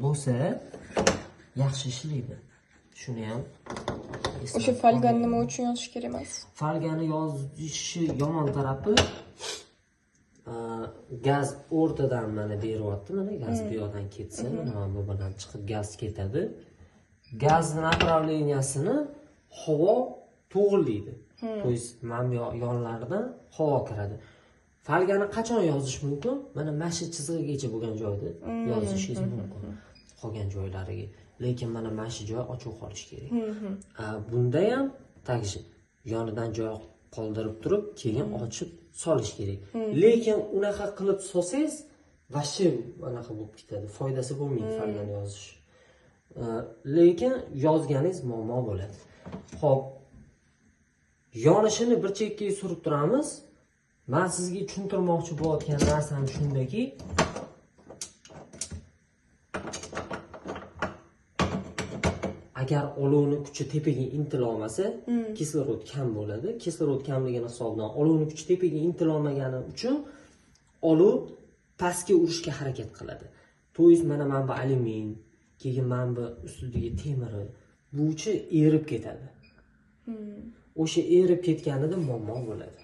bo'lsa yaxshi ishlaydi. Shuni ham O'sha folgani nima uchun yozish kerak emas? Folgani yozishi yomon tarafi gaz o'rtadan mana beryapti, mana gaz bu yoqdan ketsa, mana bu bilan chiqib gaz ketadi. Gaz направлениясini havo to'g'rilaydi. То есть mana bu yonlaridan havo kiradi. Folgani qachon yozish mumkin? Mana shu chizig'igacha bo'lgan joyda yozishingiz mumkin. Qolgan joylariga. Lekin mana shu joy ochiq qolishi kerak. Bunda ham также yonidan joy qoldirib turib, keyin ochib solish kerak. Lekin unaqa qilib solsangiz, vashi anaqa bo'lib ketadi. Foydasi bo'lmaydi folgani yozish. Lekin yozganingiz muammo bo'ladi. Xo'p. Yonishini bir chekkaga surib turamiz. Men sizga tushuntirmoqchi bo'layotgan narsam shundaki, agar olovni kuchi tepaga intila olmasa, kislorod kam bo'ladi. Kislorod kamligini hisobidan olovni kuchi tepaga intila olmagani uchun olov pastga urishga harakat qiladi. To'yiz mana bu alyumin, keyin mana bu ustidagi temiri, buchi erib ketadi. O'sha erib ketganida muammo bo'ladi.